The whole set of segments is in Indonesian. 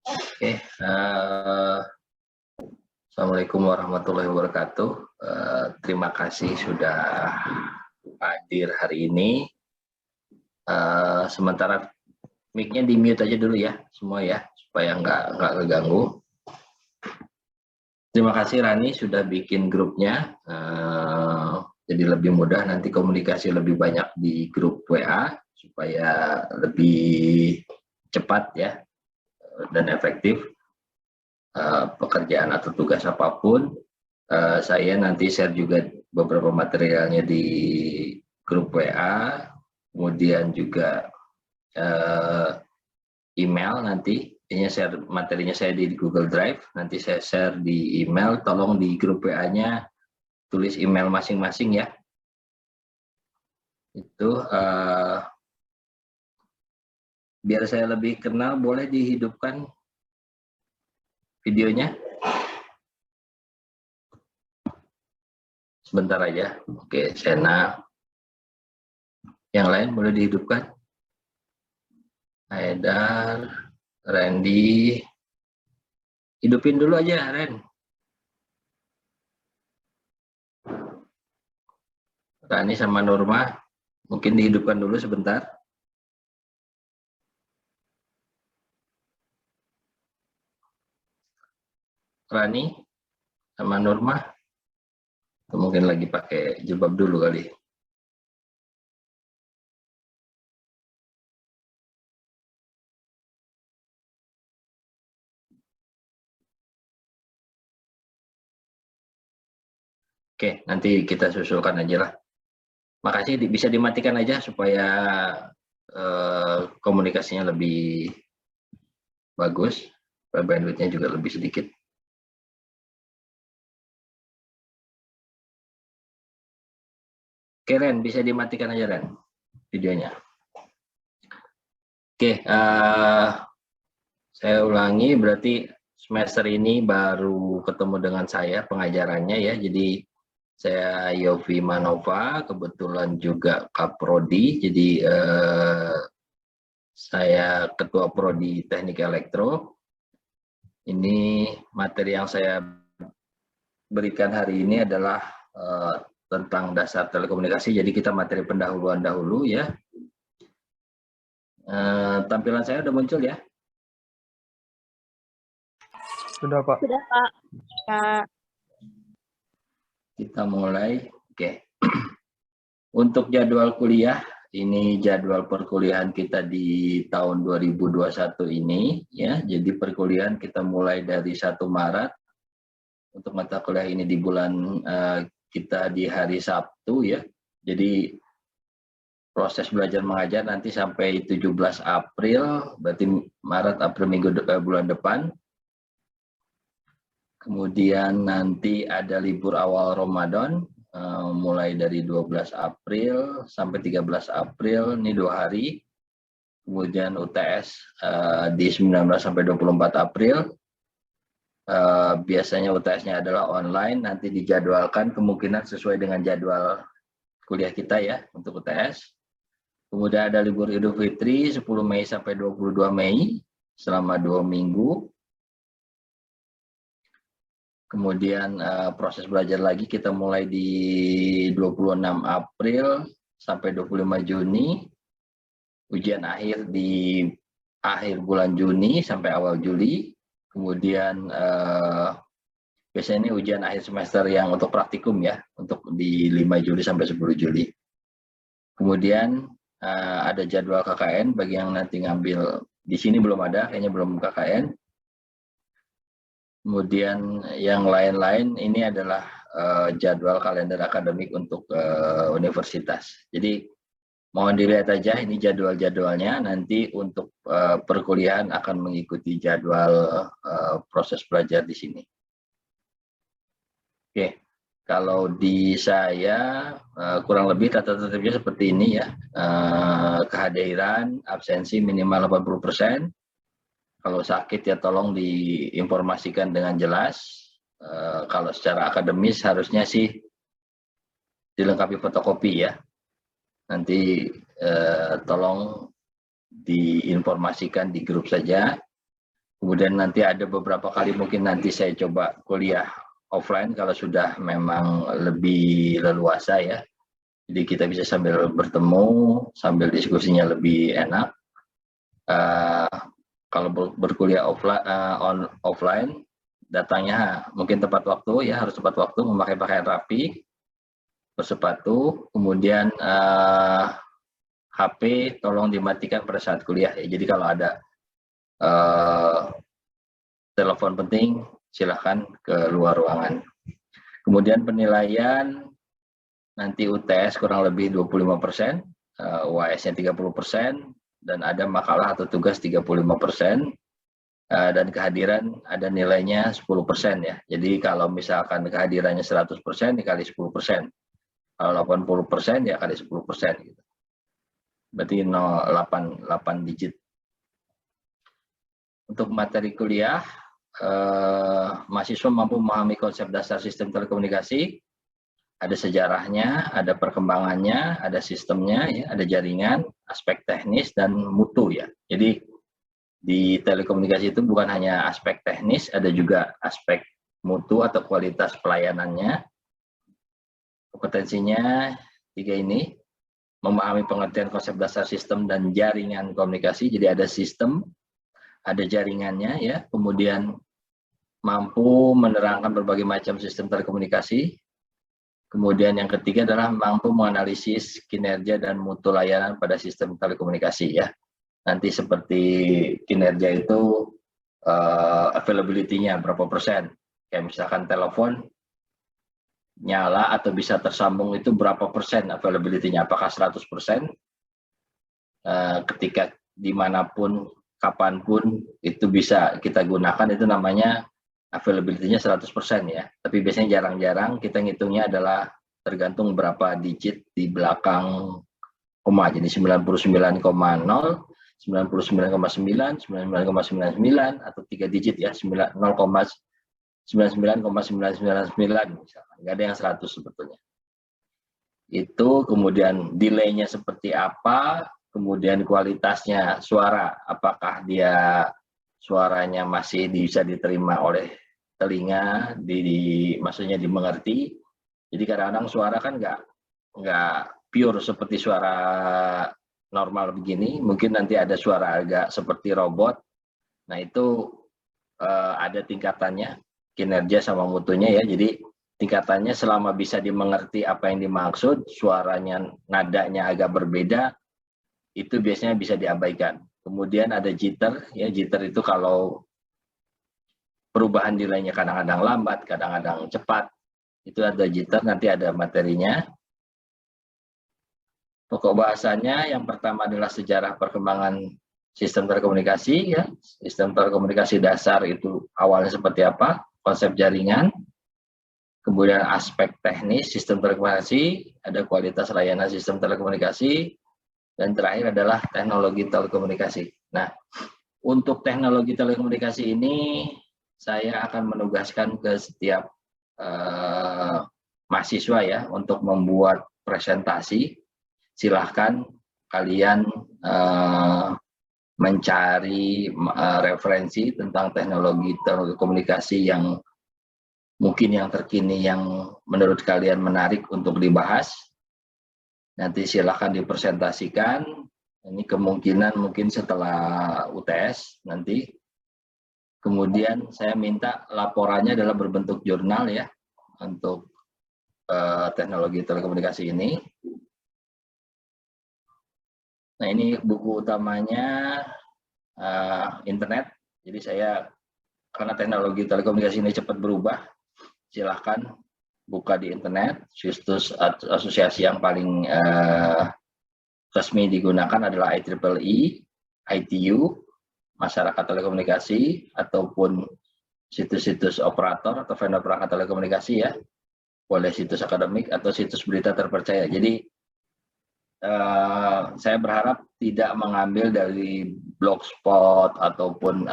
Oke, Assalamualaikum warahmatullahi wabarakatuh. Terima kasih sudah hadir hari ini. Sementara mic-nya di mute aja dulu ya, semua ya, supaya nggak keganggu. Terima kasih Rani sudah bikin grupnya, jadi lebih mudah nanti komunikasi lebih banyak di grup WA supaya lebih cepat ya dan efektif. Pekerjaan atau tugas apapun, saya nanti share juga beberapa materialnya di grup WA, kemudian juga email nanti, ini share materinya saya di Google Drive, nanti saya share di email, tolong di grup WA-nya tulis email masing-masing ya. Itu biar saya lebih kenal, boleh dihidupkan videonya sebentar aja. Oke, Sena, yang lain boleh dihidupkan. Haidar, Randy, hidupin dulu aja Ren. Rani sama Norma, mungkin dihidupkan dulu sebentar. Rani sama Norma, mungkin lagi pakai jilbab dulu kali. Oke, nanti kita susulkan aja lah. Makasih, bisa dimatikan aja supaya komunikasinya lebih bagus, bandwidth-nya juga lebih sedikit. Oke Ren, bisa dimatikan aja Ren videonya. Oke, saya ulangi, berarti semester ini baru ketemu dengan saya pengajarannya ya. Jadi saya Yofi Manova, kebetulan juga Kaprodi. Jadi saya Ketua Prodi Teknik Elektro. Ini materi yang saya berikan hari ini adalah tentang dasar telekomunikasi. Jadi kita materi pendahuluan dahulu ya. Tampilan saya udah muncul ya? Sudah Pak. Sudah Pak. Pak. Kita mulai. Oke. Untuk jadwal kuliah, ini jadwal perkuliahan kita di tahun 2021 ini ya. Jadi perkuliahan kita mulai dari 1 Maret. Untuk mata kuliah ini di bulan kita di hari Sabtu ya. Jadi proses belajar mengajar nanti sampai 17 April, berarti Maret, April, bulan depan. Kemudian nanti ada libur awal Ramadan, mulai dari 12 April sampai 13 April, ini 2 hari. Kemudian UTS di 19 sampai 24 April. Biasanya UTS-nya adalah online, nanti dijadwalkan kemungkinan sesuai dengan jadwal kuliah kita ya untuk UTS. Kemudian ada libur Idul Fitri 10 Mei sampai 22 Mei selama 2 minggu. Kemudian proses belajar lagi kita mulai di 26 April sampai 25 Juni. Ujian akhir di akhir bulan Juni sampai awal Juli. Kemudian biasanya ini ujian akhir semester yang untuk praktikum ya, untuk di 5 Juli sampai 10 Juli. Kemudian ada jadwal KKN bagi yang nanti ngambil, di sini belum ada, kayaknya belum KKN. Kemudian yang lain-lain ini adalah jadwal kalender akademik untuk universitas. Jadi mohon dilihat aja ini jadwal-jadwalnya, nanti untuk perkuliahan akan mengikuti jadwal proses belajar di sini. Oke, kalau di saya kurang lebih tata tertibnya seperti ini ya. Kehadiran, absensi minimal 80%. Kalau sakit ya tolong diinformasikan dengan jelas. Kalau secara akademis harusnya sih dilengkapi fotokopi ya. Nanti tolong diinformasikan di grup saja. Kemudian nanti ada beberapa kali mungkin nanti saya coba kuliah offline kalau sudah memang lebih leluasa ya. Jadi kita bisa sambil bertemu, sambil diskusinya lebih enak. Kalau berkuliah offline, datangnya mungkin tepat waktu ya, harus tepat waktu, memakai pakaian rapi, bersepatu, kemudian HP tolong dimatikan pada saat kuliah ya. Jadi kalau ada telepon penting, silahkan ke luar ruangan. Kemudian penilaian nanti UTS kurang lebih 25%, UAS-nya 30%, dan ada makalah atau tugas 35%, dan kehadiran ada nilainya 10% ya. Jadi kalau misalkan kehadirannya 100% dikali 10%. Kalau 80% ya kali 10% gitu. Berarti 8 digit. Untuk materi kuliah, mahasiswa mampu memahami konsep dasar sistem telekomunikasi, ada sejarahnya, ada perkembangannya, ada sistemnya, ya, ada jaringan, aspek teknis, dan mutu ya. Jadi di telekomunikasi itu bukan hanya aspek teknis, ada juga aspek mutu atau kualitas pelayanannya. Kompetensinya 3 ini, memahami pengertian konsep dasar sistem dan jaringan komunikasi. Jadi ada sistem, ada jaringannya ya, kemudian mampu menerangkan berbagai macam sistem telekomunikasi. Kemudian yang ketiga adalah mampu menganalisis kinerja dan mutu layanan pada sistem telekomunikasi ya. Nanti seperti kinerja itu availability-nya berapa persen. Kayak misalkan telepon nyala atau bisa tersambung itu berapa persen availability-nya. Apakah 100%? Ketika dimanapun, kapanpun itu bisa kita gunakan, itu namanya availability-nya 100% ya. Tapi biasanya jarang-jarang kita ngitungnya adalah tergantung berapa digit di belakang koma. Jadi 99,0, 99,9, 99,99 atau 3 digit ya, 0,99,999 misalkan. Nggak ada yang 100 sebetulnya. Itu kemudian delay-nya seperti apa, kemudian kualitasnya suara, apakah dia suaranya masih bisa diterima oleh telinga, maksudnya dimengerti. Jadi kadang-kadang suara kan nggak pure seperti suara normal begini, mungkin nanti ada suara agak seperti robot. Nah itu ada tingkatannya, kinerja sama mutunya ya. Jadi tingkatannya selama bisa dimengerti apa yang dimaksud, suaranya, nadanya agak berbeda, itu biasanya bisa diabaikan. Kemudian ada jitter, ya jitter itu kalau perubahan nilainya kadang-kadang lambat, kadang-kadang cepat, itu ada jitter, nanti ada materinya. Pokok bahasanya yang pertama adalah sejarah perkembangan sistem telekomunikasi, ya. Sistem telekomunikasi dasar itu awalnya seperti apa, konsep jaringan, kemudian aspek teknis sistem telekomunikasi, ada kualitas layanan sistem telekomunikasi, dan terakhir adalah teknologi telekomunikasi. Nah, untuk teknologi telekomunikasi ini saya akan menugaskan ke setiap mahasiswa ya untuk membuat presentasi. Silahkan kalian mencari referensi tentang teknologi telekomunikasi yang mungkin yang terkini yang menurut kalian menarik untuk dibahas. Nanti silahkan dipresentasikan. Ini kemungkinan mungkin setelah UTS nanti. Kemudian saya minta laporannya adalah berbentuk jurnal ya untuk teknologi telekomunikasi ini. Nah ini buku utamanya internet. Jadi saya karena teknologi telekomunikasi ini cepat berubah, silahkan buka di internet. Situs asosiasi yang paling resmi digunakan adalah IEEE, ITU, Masyarakat Telekomunikasi, ataupun situs-situs operator atau vendor perangkat telekomunikasi ya. Boleh situs akademik atau situs berita terpercaya. Jadi saya berharap tidak mengambil dari blogspot ataupun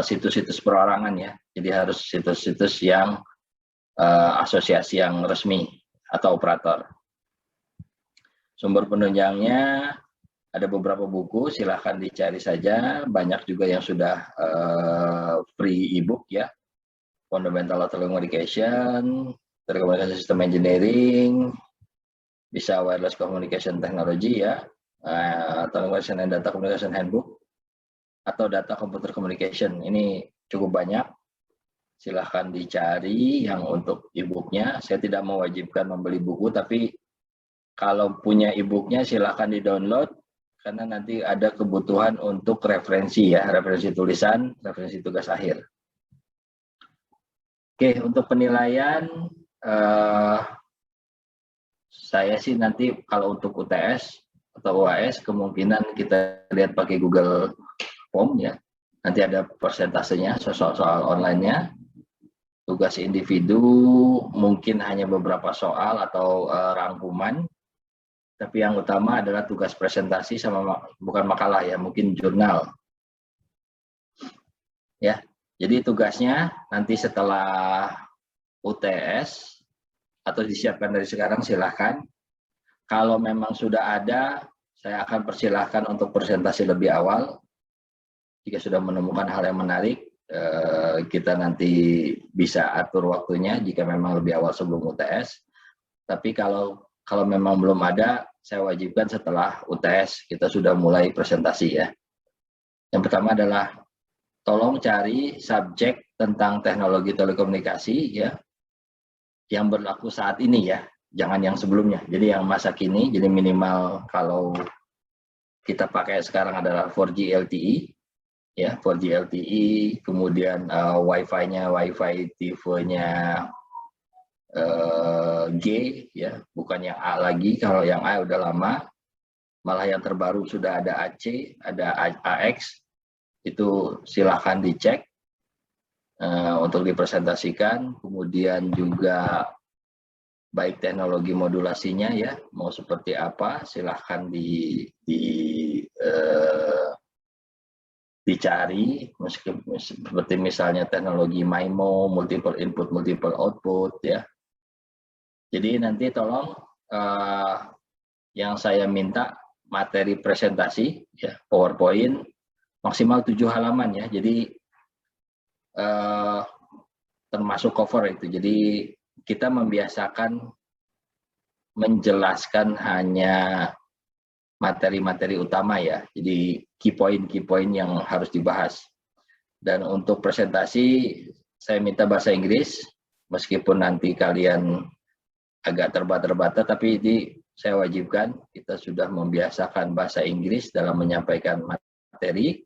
situs-situs perorangan ya. Jadi harus situs-situs yang asosiasi yang resmi atau operator. Sumber penunjangnya Ada beberapa buku, silahkan dicari saja. Banyak juga yang sudah free ebook ya. Fundamental of Telecommunication, Telecommunication System Engineering, bisa Wireless Communication Technology ya, Telecommunication and Data Communication Handbook, atau Data Computer Communication. Ini cukup banyak. Silahkan dicari yang untuk e-booknya. Saya tidak mewajibkan membeli buku, tapi kalau punya e-booknya silahkan di-download, karena nanti ada kebutuhan untuk referensi ya, referensi tulisan, referensi tugas akhir. Oke, untuk penilaian, saya sih nanti kalau untuk UTS atau UAS, kemungkinan kita lihat pakai Google Form ya. Nanti ada persentasenya, soal online-nya. Tugas individu mungkin hanya beberapa soal atau rangkuman. Tapi yang utama adalah tugas presentasi sama bukan makalah ya, mungkin jurnal. Ya, jadi tugasnya nanti setelah UTS atau disiapkan dari sekarang silahkan. Kalau memang sudah ada, saya akan persilahkan untuk presentasi lebih awal. Jika sudah menemukan hal yang menarik, kita nanti bisa atur waktunya jika memang lebih awal sebelum UTS. Tapi kalau memang belum ada, saya wajibkan setelah UTS kita sudah mulai presentasi ya. Yang pertama adalah tolong cari subjek tentang teknologi telekomunikasi ya, yang berlaku saat ini ya, jangan yang sebelumnya. Jadi yang masa kini, jadi minimal kalau kita pakai sekarang adalah 4G LTE ya, 4G LTE, kemudian Wi-Fi-nya Wi-Fi tipenya G ya, bukan yang A lagi. Kalau yang A udah lama, malah yang terbaru sudah ada AC, ada AX, itu silahkan dicek untuk dipresentasikan. Kemudian juga baik teknologi modulasinya ya, mau seperti apa, silahkan dicari, seperti misalnya teknologi MIMO, multiple input, multiple output ya. Jadi nanti tolong yang saya minta materi presentasi ya, PowerPoint maksimal 7 halaman ya. Jadi termasuk cover itu. Jadi kita membiasakan menjelaskan hanya materi-materi utama ya. Jadi key point yang harus dibahas. Dan untuk presentasi saya minta bahasa Inggris, meskipun nanti kalian agak terbata-bata, tapi ini saya wajibkan, kita sudah membiasakan bahasa Inggris dalam menyampaikan materi.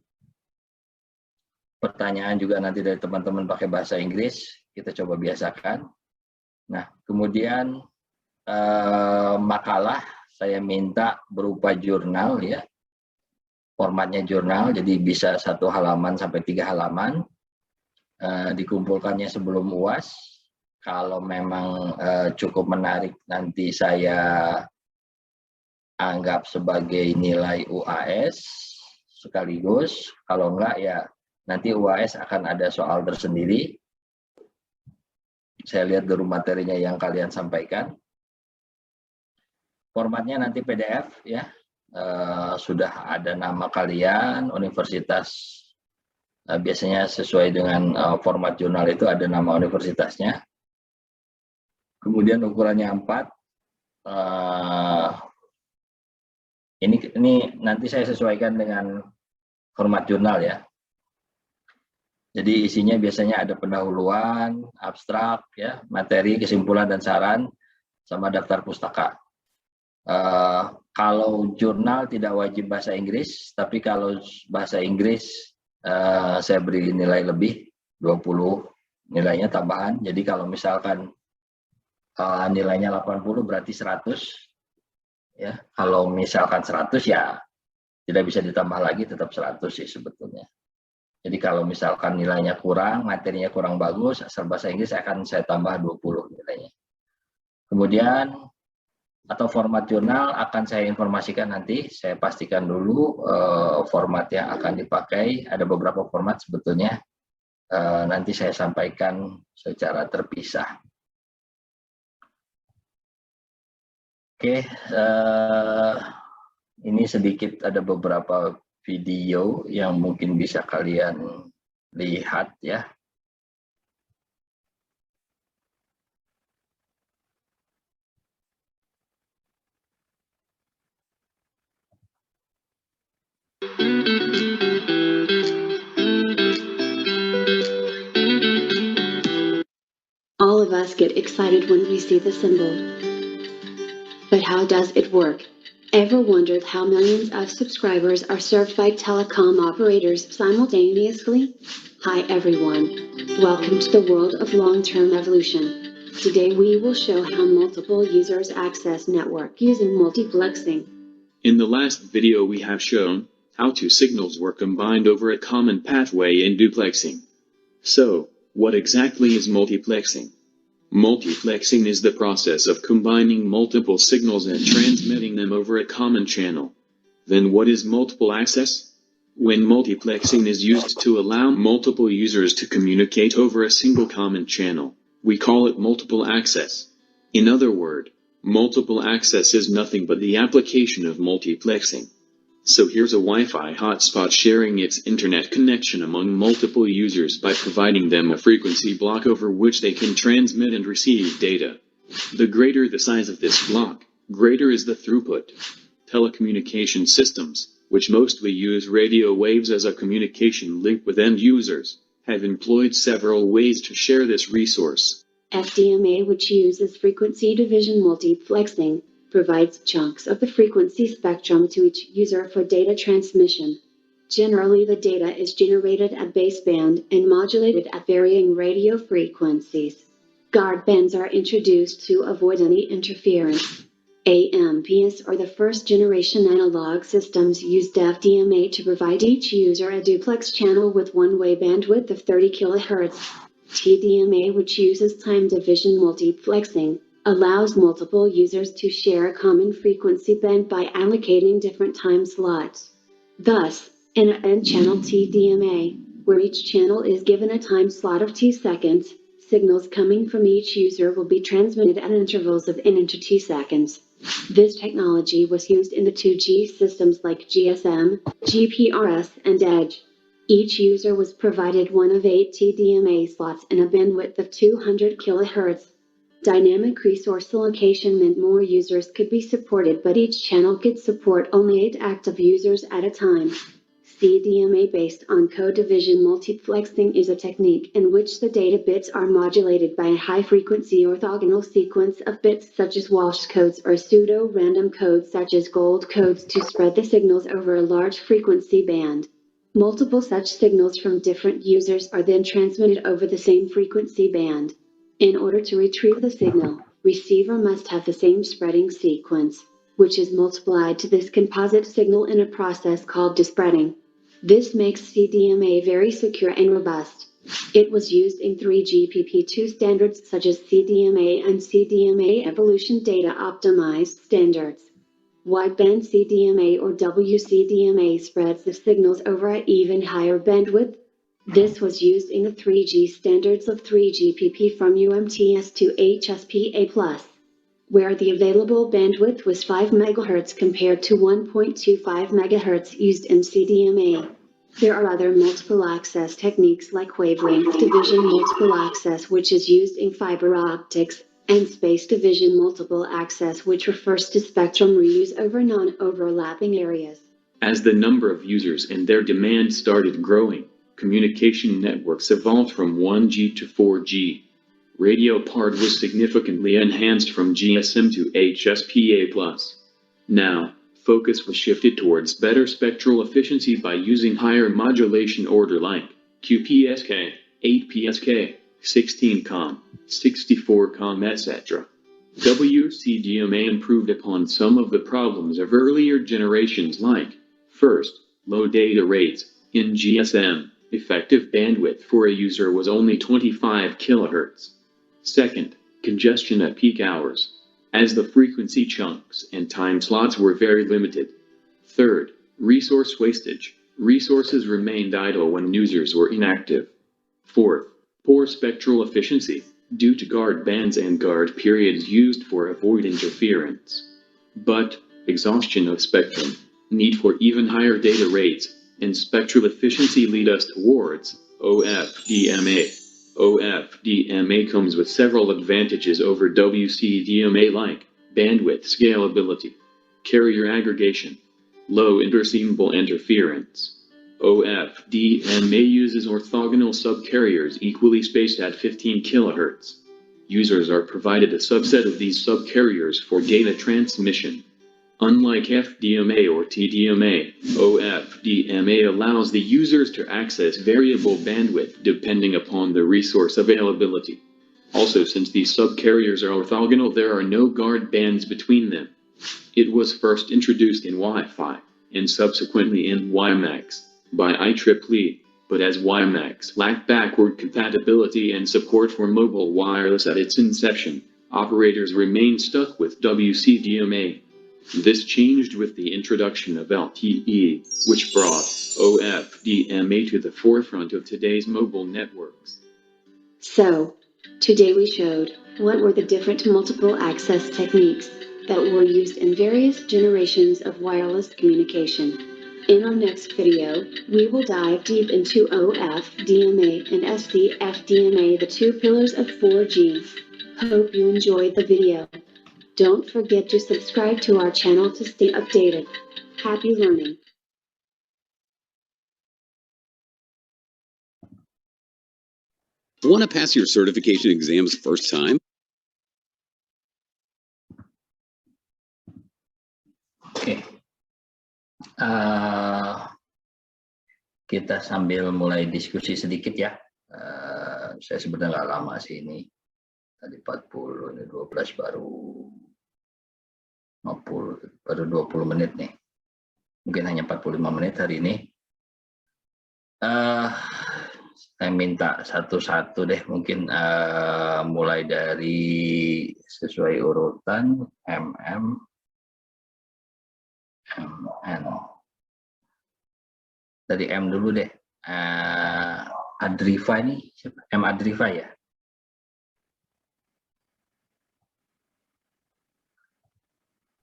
Pertanyaan juga nanti dari teman-teman pakai bahasa Inggris, kita coba biasakan. Nah, kemudian makalah saya minta berupa jurnal ya, formatnya jurnal, jadi bisa 1 halaman sampai 3 halaman, dikumpulkannya sebelum UAS. Kalau memang cukup menarik, nanti saya anggap sebagai nilai UAS sekaligus. Kalau enggak ya nanti UAS akan ada soal tersendiri. Saya lihat dulu materinya yang kalian sampaikan. Formatnya nanti PDF ya. Sudah ada nama kalian, universitas. Biasanya sesuai dengan format jurnal itu ada nama universitasnya. Kemudian ukurannya 4. Ini nanti saya sesuaikan dengan format jurnal ya. Jadi isinya biasanya ada pendahuluan, abstrak, ya, materi, kesimpulan dan saran, sama daftar pustaka. Kalau jurnal tidak wajib bahasa Inggris, tapi kalau bahasa Inggris saya beri nilai lebih 20 nilainya tambahan. Jadi kalau misalkan nilainya 80 berarti 100. Ya, kalau misalkan 100 ya tidak bisa ditambah lagi, tetap 100 sih sebetulnya. Jadi kalau misalkan nilainya kurang, materinya kurang bagus, asal bahasa Inggris akan saya tambah 20 nilainya. Kemudian atau format jurnal akan saya informasikan nanti, saya pastikan dulu format yang akan dipakai. Ada beberapa format sebetulnya, nanti saya sampaikan secara terpisah. Oke, Ini sedikit ada beberapa video yang mungkin bisa kalian lihat ya. All of us get excited when we see the symbol. But how does it work? Ever wondered how millions of subscribers are served by telecom operators simultaneously? Hi everyone. Welcome to the world of long-term evolution. Today we will show how multiple users access network using multiplexing. In the last video we have shown how two signals were combined over a common pathway in duplexing. So, what exactly is multiplexing? Multiplexing is the process of combining multiple signals and transmitting them over a common channel. Then what is multiple access? When multiplexing is used to allow multiple users to communicate over a single common channel, we call it multiple access. In other words, multiple access is nothing but the application of multiplexing. So here's a Wi-Fi hotspot sharing its internet connection among multiple users by providing them a frequency block over which they can transmit and receive data. The greater the size of this block, greater is the throughput. Telecommunication systems, which mostly use radio waves as a communication link with end users, have employed several ways to share this resource. FDMA, which uses frequency division multiplexing, provides chunks of the frequency spectrum to each user for data transmission. Generally, the data is generated at baseband and modulated at varying radio frequencies. Guard bands are introduced to avoid any interference. AMPS or the first generation analog systems used FDMA to provide each user a duplex channel with one-way bandwidth of 30 kHz. TDMA, which uses time division multiplexing, allows multiple users to share a common frequency band by allocating different time slots. Thus, in an N-channel TDMA, where each channel is given a time slot of T seconds, signals coming from each user will be transmitted at intervals of N into T seconds. This technology was used in the 2G systems like GSM, GPRS, and EDGE. Each user was provided one of 8 TDMA slots and a bandwidth of 200 kHz. Dynamic resource allocation meant more users could be supported, but each channel could support only 8 active users at a time. CDMA based on code division multiplexing is a technique in which the data bits are modulated by a high-frequency orthogonal sequence of bits such as Walsh codes or pseudo-random codes such as gold codes to spread the signals over a large frequency band. Multiple such signals from different users are then transmitted over the same frequency band. In order to retrieve the signal, receiver must have the same spreading sequence, which is multiplied to this composite signal in a process called dispreading. This makes CDMA very secure and robust. It was used in 3GPP2 standards such as CDMA and CDMA Evolution Data Optimized standards. Wideband CDMA or WCDMA spreads the signals over an even higher bandwidth. This was used in the 3G standards of 3GPP from UMTS to HSPA+, where the available bandwidth was 5 MHz compared to 1.25 MHz used in CDMA. There are other multiple access techniques like wavelength division multiple access, which is used in fiber optics, and space division multiple access, which refers to spectrum reuse over non-overlapping areas. As the number of users and their demand started growing, communication networks evolved from 1G to 4G. Radio PARD was significantly enhanced from GSM to HSPA+. Now, focus was shifted towards better spectral efficiency by using higher modulation order like QPSK, 8PSK, 16COM, 64COM, etc. WCDMA improved upon some of the problems of earlier generations like, first, low data rates. In GSM, effective bandwidth for a user was only 25 kHz. Second, congestion at peak hours, as the frequency chunks and time slots were very limited. Third, resource wastage. Resources remained idle when users were inactive. Fourth, poor spectral efficiency, due to guard bands and guard periods used for avoid interference. But, exhaustion of spectrum. need for even higher data rates and spectral efficiency lead us towards OFDMA. OFDMA comes with several advantages over WCDMA like bandwidth scalability, carrier aggregation, low interseamable interference. OFDMA uses orthogonal subcarriers equally spaced at 15 kHz. Users are provided a subset of these subcarriers for data transmission. Unlike FDMA or TDMA, OFDMA allows the users to access variable bandwidth depending upon the resource availability. Also, since these subcarriers are orthogonal, there are no guard bands between them. It was first introduced in Wi-Fi and subsequently in WiMAX by IEEE, but as WiMAX lacked backward compatibility and support for mobile wireless at its inception, operators remained stuck with WCDMA. This changed with the introduction of LTE, which brought OFDMA to the forefront of today's mobile networks. So, today we showed what were the different multiple access techniques that were used in various generations of wireless communication. In our next video, we will dive deep into OFDMA and SDFDMA, the two pillars of 4G. Hope you enjoyed the video. Don't forget to subscribe to our channel to stay updated. Happy learning! Want to pass your certification exams first time? Oke. Kita sambil mulai diskusi sedikit ya. Saya sebenarnya nggak lama sih ini. Tadi 40, ini 12 baru 50, baru 20 menit nih. Mungkin hanya 45 menit hari ini. Saya minta satu-satu deh, mungkin mulai dari sesuai urutan MM, MN. Dari M dulu deh. Adrifa ini siapa? M Adrifa ya?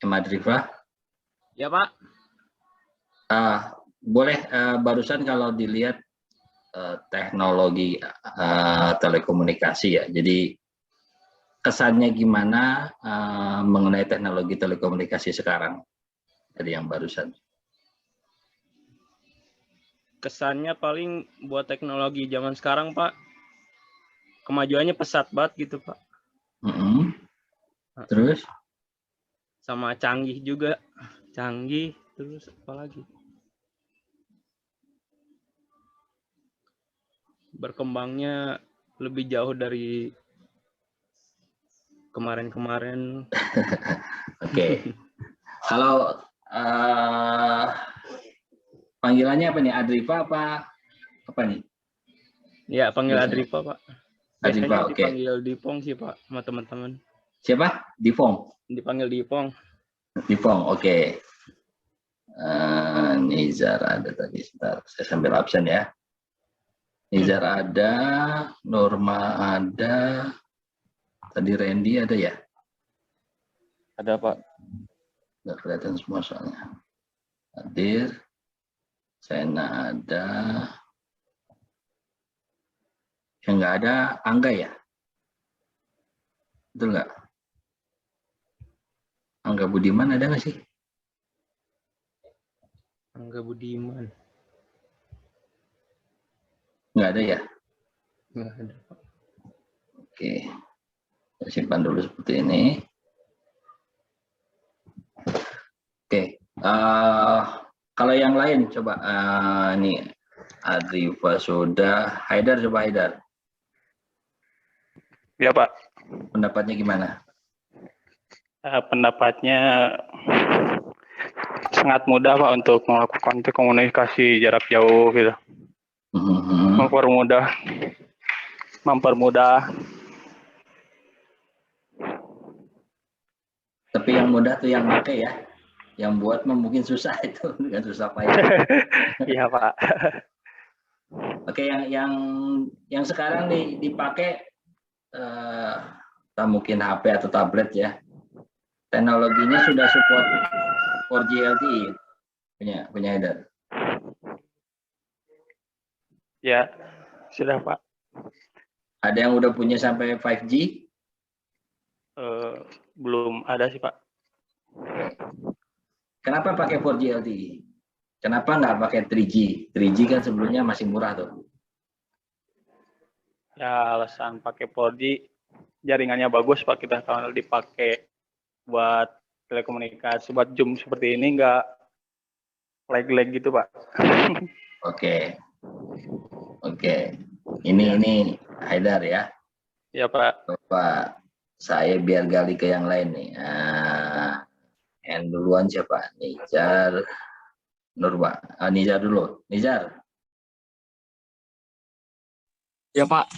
M Adrifa? Ya, Pak. Boleh barusan kalau dilihat teknologi telekomunikasi ya. Jadi kesannya gimana mengenai teknologi telekomunikasi sekarang dari yang barusan? Kesannya paling buat teknologi zaman sekarang, Pak, kemajuannya pesat banget gitu, Pak. Terus? Sama canggih juga. Canggih, terus apa lagi? Berkembangnya lebih jauh dari kemarin-kemarin. Oke. Kalau panggilannya apa nih? Adrifa apa nih? Ya, panggil Adrifa, Pak. Adrifa, Biasanya oke. dipanggil Dipong sih, Pak, sama teman-teman. Siapa? Dipong. Dipanggil Dipong. Dipong, oke. Nizar ada tadi, sebentar. Saya sambil absen ya. Nizar ada, Norma ada, tadi Randy ada ya? Ada, Pak. Nggak kelihatan semua soalnya. Hadir, Sena ada. Yang nggak ada, Angga ya? Betul nggak? Angga Budiman ada nggak sih? Angga Budiman. Nggak ada ya? Nggak ada, Pak. Oke. Saya simpan dulu seperti ini. Oke. Kalau yang lain coba ini Adrifa sudah. Haidar, coba Haidar. Ya, Pak. Pendapatnya gimana? Pendapatnya sangat mudah, Pak, untuk melakukan komunikasi jarak jauh gitu. Mempermudah. Tapi yang mudah tuh yang pakai ya. Yang buat mungkin susah itu, dengan susah payah. Iya, Pak. Oke, yang sekarang dipakai mungkin HP atau tablet ya. Teknologinya sudah support 4G LTE. Punya Haidar. Ya, sudah Pak. Ada yang udah punya sampai 5G? Belum ada sih Pak. Kenapa pakai 4G LTE? Kenapa nggak pakai 3G? 3G kan sebelumnya masih murah tuh. Ya alasan pakai 4G jaringannya bagus Pak, kita kalau dipakai buat telekomunikasi, buat Zoom seperti ini nggak lag-lag gitu Pak. Oke. Ini Haidar ya. Ya Pak. Coba saya biar gali ke yang lain nih. Yang duluan siapa? Nizar, Nurba. Nizar dulu. Nizar. Ya Pak,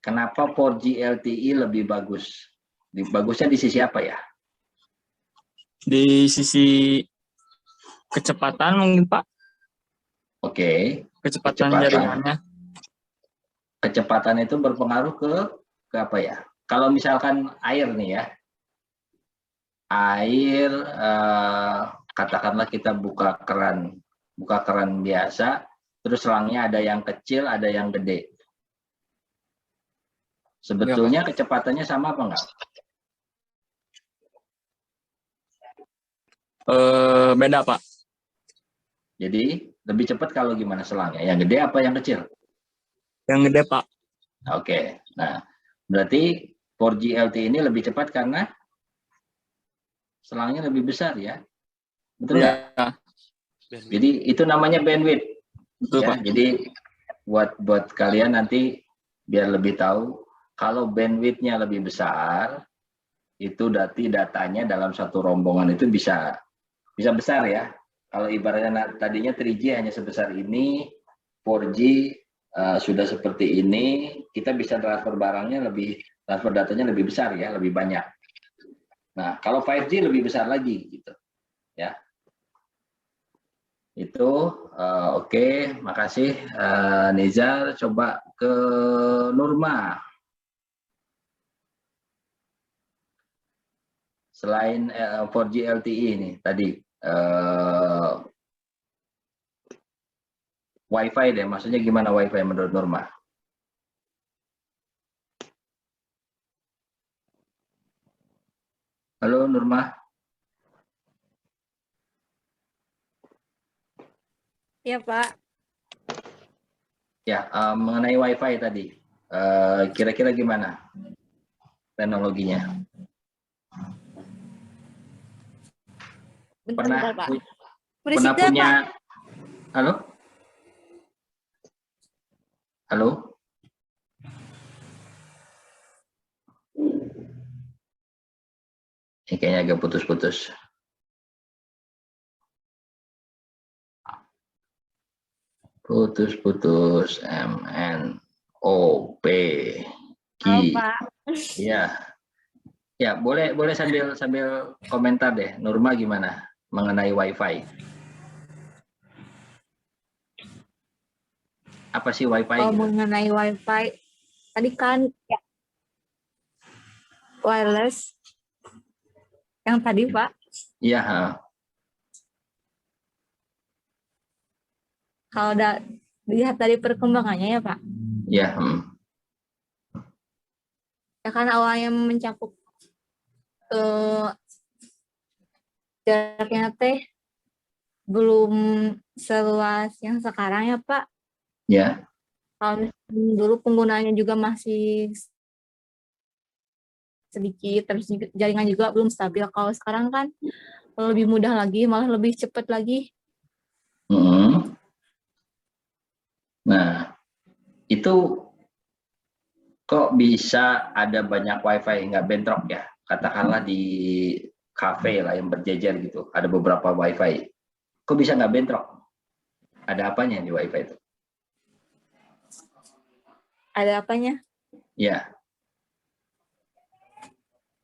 Kenapa 4G LTE lebih bagus? Bagusnya di sisi apa ya? di sisi kecepatan mungkin Pak, Oke. kecepatan Kecepatan. jaringannya. Kecepatan itu berpengaruh ke apa ya? Kalau misalkan air nih ya. Air katakanlah kita buka keran biasa, terus selangnya ada yang kecil, ada yang gede. Sebetulnya kecepatannya sama apa enggak? Beda Pak. Jadi lebih cepat kalau gimana selangnya? Yang gede apa yang kecil? Yang gede Pak. Oke. Nah, berarti 4G LTE ini lebih cepat karena selangnya lebih besar ya? Betul nggak? Ya, Jadi itu namanya bandwidth. betul Ya, Pak. jadi buat kalian nanti biar lebih tahu, kalau bandwidth-nya lebih besar, itu berarti datanya dalam satu rombongan itu bisa besar ya. Kalau ibaratnya tadinya 3G hanya sebesar ini, 4G sudah seperti ini, kita bisa transfer datanya lebih besar ya, lebih banyak. Nah, kalau 5G lebih besar lagi gitu ya. Itu oke, makasih Nizar. Coba ke Nurma. Selain 4G LTE ini tadi Wi-Fi deh, maksudnya gimana Wi-Fi menurut Nurma? Halo Nurma. Ya Pak. Ya, mengenai Wi-Fi tadi, kira-kira gimana teknologinya? Bentar, Pak. Pernah Berisik dah, punya? Pak. Halo? Halo? Ini kayaknya agak putus-putus. Putus-putus. MNOP. Halo, Pak. Ya. Ya, boleh sambil komentar deh. Nurma gimana mengenai Wi-Fi? Apa sih Wi-Fi? Kalau Gitu? mengenai Wi-Fi, tadi kan ya, wireless yang tadi, Pak. Iya. Kalau dilihat dari perkembangannya ya, Pak. Iya. Ya kan awalnya mencakup jaraknya teh belum seluas yang sekarang ya, Pak. Ya. Kalau dulu penggunaannya juga masih sedikit, terus jaringan juga belum stabil. Kalau sekarang kan lebih mudah lagi, malah lebih cepat lagi. Nah, itu kok bisa ada banyak Wi-Fi nggak bentrok ya? Katakanlah di kafe lah yang berjejer gitu, ada beberapa Wi-Fi. Kok bisa nggak bentrok? Ada apanya di Wi-Fi itu? Ada apanya? Ya.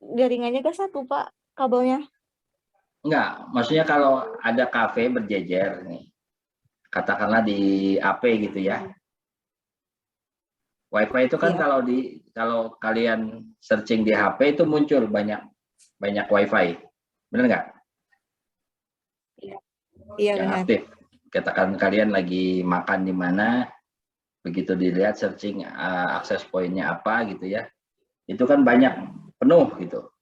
Jaringannya ke satu, Pak, kabelnya. Enggak, maksudnya kalau ada kafe berjejer nih, katakanlah di AP gitu ya. Wi-Fi itu kan kalau kalian searching di HP itu muncul banyak Wi-Fi, benar nggak? Iya. Iya yang benar. aktif. Katakan kalian lagi makan di mana, begitu dilihat searching akses poinnya apa gitu ya, itu kan banyak, penuh gitu.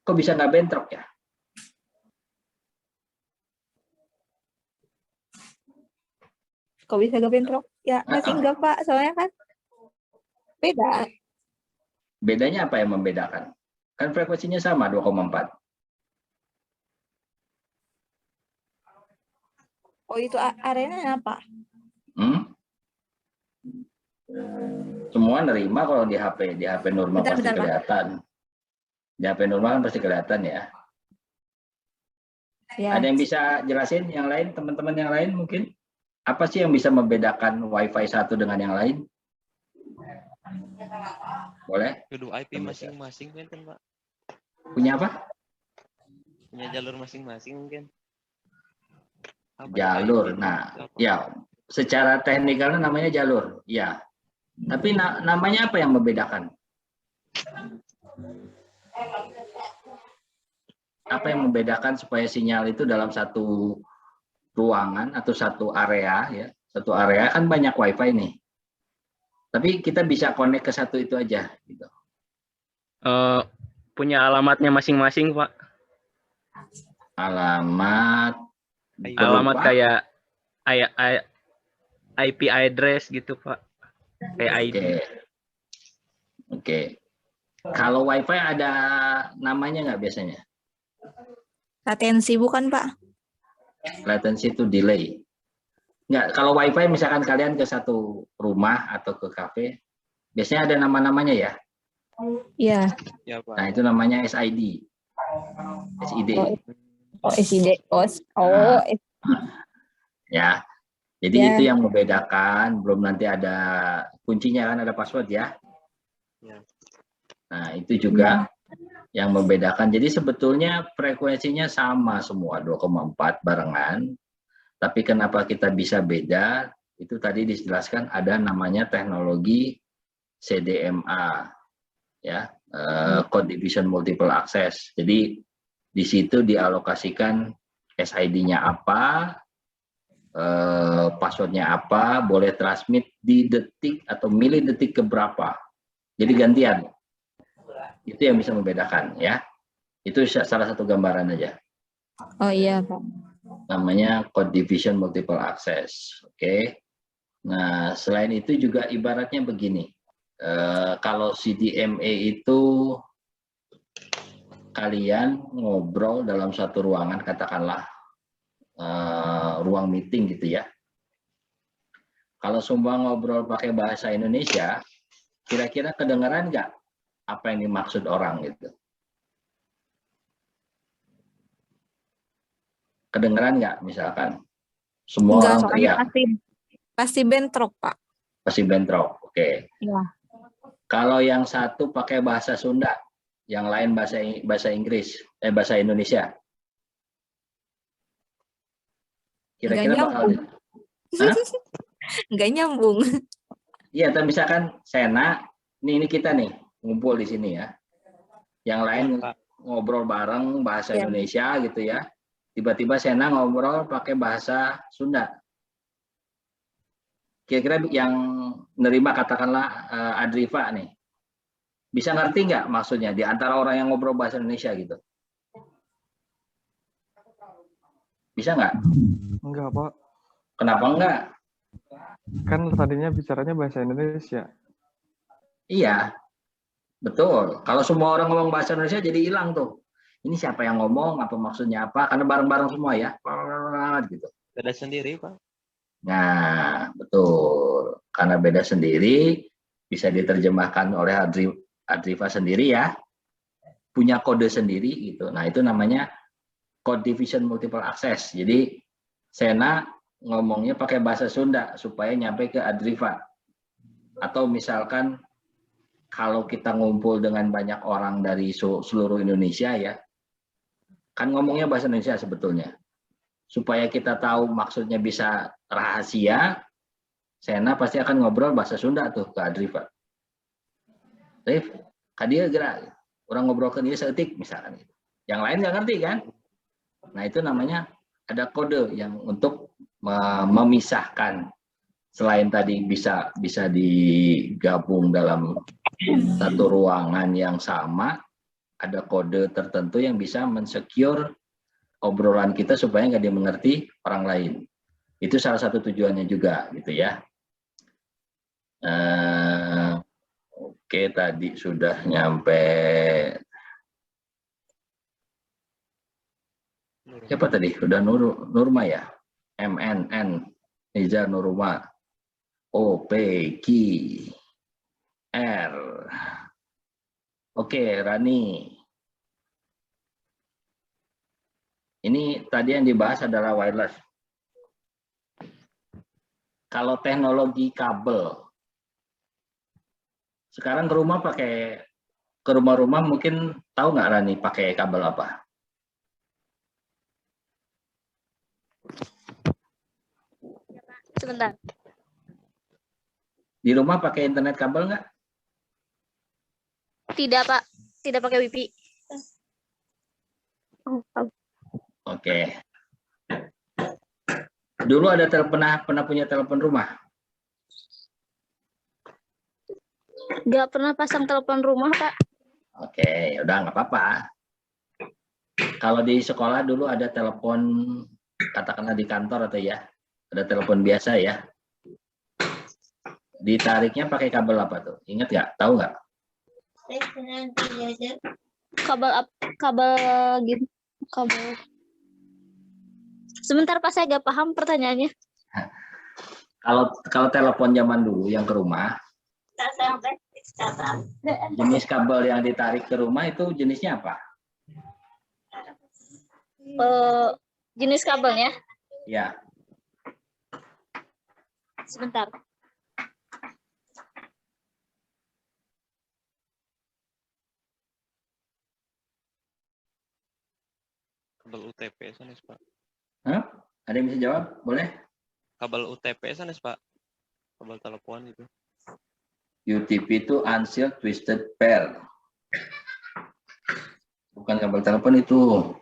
Kok bisa nggak bentrok ya? Kok bisa gak bentrok? Ya masih enggak Pak, soalnya kan beda. Bedanya apa yang membedakan? Kan frekuensinya sama 2,4. Oh itu arenanya apa? Semua nerima kalau di HP normal Bentar, pasti bentar, Pak. kelihatan. Di HP normal kan pasti kelihatan ya. Ya. Ada yang bisa jelasin yang lain, teman-teman yang lain mungkin? Apa sih yang bisa membedakan WiFi satu dengan yang lain? Boleh? Kudu IP masing-masing kan Pak? Punya apa? Punya jalur masing-masing mungkin. Jalur. Nah, ya secara teknikalnya namanya jalur. Ya. Tapi namanya apa yang membedakan? Apa yang membedakan supaya sinyal itu dalam satu ruangan atau satu area ya? Satu area kan banyak WiFi nih. Tapi kita bisa connect ke satu itu aja gitu. Punya alamatnya masing-masing, Pak. Alamat kayak IP address gitu, Pak. Kayak ID. Oke. Kalau WiFi ada namanya nggak biasanya? Latensi bukan Pak? Latency itu delay. Nggak, kalau WiFi misalkan kalian ke satu rumah atau ke kafe, biasanya ada nama-namanya ya? Iya. Ya, Pak. Nah, itu namanya SID. SID. Oh, SID. Ya. Jadi Ya. itu yang membedakan, belum nanti ada kuncinya kan, ada password ya. Ya. Nah, itu juga yang membedakan. Jadi sebetulnya frekuensinya sama semua 2,4 barengan. Tapi kenapa kita bisa beda? Itu tadi dijelaskan ada namanya teknologi CDMA, ya, Code Division Multiple Access. Jadi di situ dialokasikan SID-nya apa, passwordnya apa, boleh transmit di detik atau milidetik keberapa. Jadi gantian. Itu yang bisa membedakan ya. Itu salah satu gambaran aja. Oh iya Pak. Namanya Code Division Multiple Access. Oke. Nah, selain itu juga ibaratnya begini. Kalau CDMA itu kalian ngobrol dalam satu ruangan, katakanlah ruang meeting gitu ya. Kalau semua ngobrol pakai bahasa Indonesia, kira-kira kedengaran nggak apa yang dimaksud orang gitu? Kedengeran nggak misalkan semua Enggak, orang soalnya teriak? pasti bentrok Pak. Pasti bentrok. Oke. Iya. Kalau yang satu pakai bahasa Sunda, yang lain bahasa Inggris, bahasa Indonesia, kira-kira bakal nggak nyambung. Iya, tapi misalkan Sena, ini kita nih ngumpul di sini ya, yang lain ngobrol bareng bahasa Indonesia gitu ya. Tiba-tiba Sena ngobrol pakai bahasa Sunda. Kira-kira yang nerima katakanlah Adrifa nih, bisa ngerti nggak maksudnya di antara orang yang ngobrol bahasa Indonesia gitu? Bisa nggak? Enggak, Pak. Kenapa enggak? Kan tadinya bicaranya bahasa Indonesia. Iya, betul. Kalau semua orang ngomong bahasa Indonesia jadi hilang tuh. Ini siapa yang ngomong, apa maksudnya apa, karena bareng-bareng semua ya. Gitu. Beda sendiri, Pak. Nah, betul. Karena beda sendiri, bisa diterjemahkan oleh Adrifa sendiri ya. Punya kode sendiri gitu. Nah, itu namanya Code Division Multiple Access. Jadi, Sena ngomongnya pakai bahasa Sunda supaya nyampe ke Adrifa. Atau misalkan kalau kita ngumpul dengan banyak orang dari seluruh Indonesia ya, kan ngomongnya bahasa Indonesia sebetulnya. Supaya kita tahu maksudnya bisa rahasia, Sena pasti akan ngobrol bahasa Sunda tuh ke Adrifa. Rif, kadia gerak. Orang ngobrol ke dia seetik misalkan. Yang lain nggak ngerti kan? Nah itu namanya ada kode yang untuk memisahkan. Selain tadi bisa digabung dalam satu ruangan yang sama, ada kode tertentu yang bisa mensecure obrolan kita supaya nggak dimengerti orang lain. Itu salah satu tujuannya juga, gitu ya. Oke, tadi sudah nyampe. Siapa tadi? Udah Nurma ya? MNN, Niza Nurma. O, P, Q, R. Oke, Rani. Ini tadi yang dibahas adalah wireless. Kalau teknologi kabel, sekarang ke rumah-rumah mungkin tahu nggak Rani pakai kabel apa? Sebentar. Di rumah pakai internet kabel nggak? Tidak, Pak. Tidak pakai WiFi. Oke. Dulu ada pernah punya telepon rumah? Nggak pernah pasang telepon rumah, Pak. Oke, udah nggak apa-apa. Kalau di sekolah dulu ada telepon, katakanlah di kantor atau ya, ada telepon biasa ya. Ditariknya pakai kabel apa tuh? Ingat nggak? Tahu nggak? Kabel gitu. Kabel. Sebentar Pak, saya nggak paham pertanyaannya. Kalau telepon zaman dulu yang ke rumah, jenis kabel yang ditarik ke rumah itu jenisnya apa? Jenis kabelnya? Ya. Sebentar. Kabel UTP sanes, Pak. Hah? Ada yang bisa jawab? Boleh? Kabel UTP sanes, Pak. Kabel telepon itu. UTP itu Unsealed Twisted Pair. Bukan kabel telepon itu.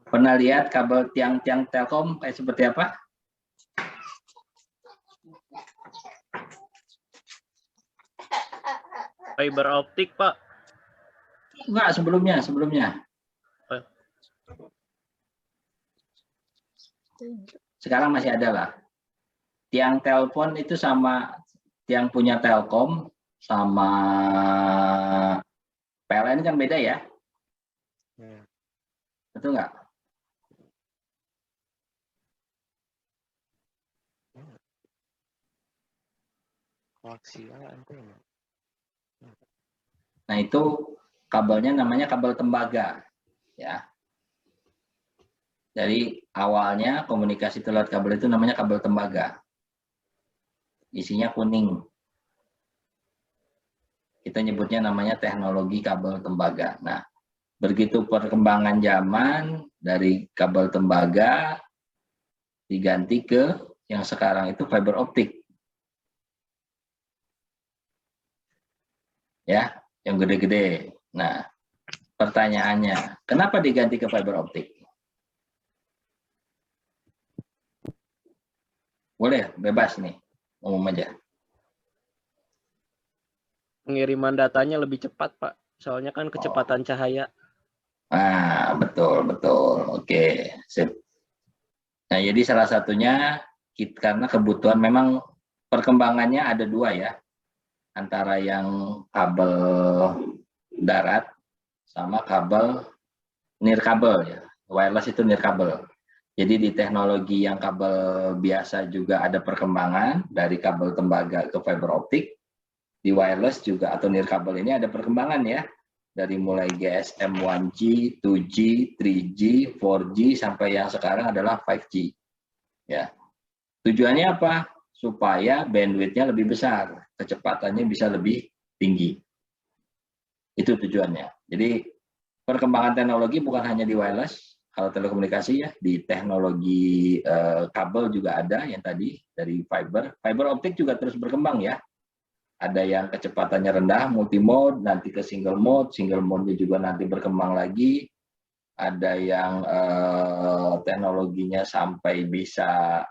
Pernah lihat kabel tiang-tiang Telkom kayak seperti apa? Fiber optik, Pak. Enggak, sebelumnya. Sekarang masih ada lah. Tiang telepon itu sama tiang punya Telkom sama PLN kan beda ya? Betul nggak? Nah itu kabelnya namanya kabel tembaga, ya. Jadi awalnya komunikasi lewat kabel itu namanya kabel tembaga. Isinya kuning. Kita nyebutnya namanya teknologi kabel tembaga. Nah, begitu perkembangan zaman dari kabel tembaga diganti ke yang sekarang itu fiber optik. Ya, yang gede-gede. Nah, pertanyaannya, kenapa diganti ke fiber optik? Boleh, bebas nih, umum aja. Pengiriman datanya lebih cepat, Pak. Soalnya kan kecepatan cahaya. Nah, betul. Oke, sip. Nah, jadi salah satunya karena kebutuhan memang perkembangannya ada dua ya. Antara yang kabel darat sama kabel nirkabel ya. Wireless itu nirkabel. Jadi di teknologi yang kabel biasa juga ada perkembangan dari kabel tembaga ke fiber optik. Di wireless juga atau nirkabel ini ada perkembangan ya. Dari mulai GSM 1G, 2G, 3G, 4G sampai yang sekarang adalah 5G. Ya. Tujuannya apa? Supaya bandwidth-nya lebih besar, kecepatannya bisa lebih tinggi. Itu tujuannya. Jadi perkembangan teknologi bukan hanya di wireless, kalau telekomunikasi ya, di teknologi kabel juga ada yang tadi dari fiber optik juga terus berkembang ya. Ada yang kecepatannya rendah, multimode, nanti ke single mode-nya juga nanti berkembang lagi. ada yang teknologinya sampai bisa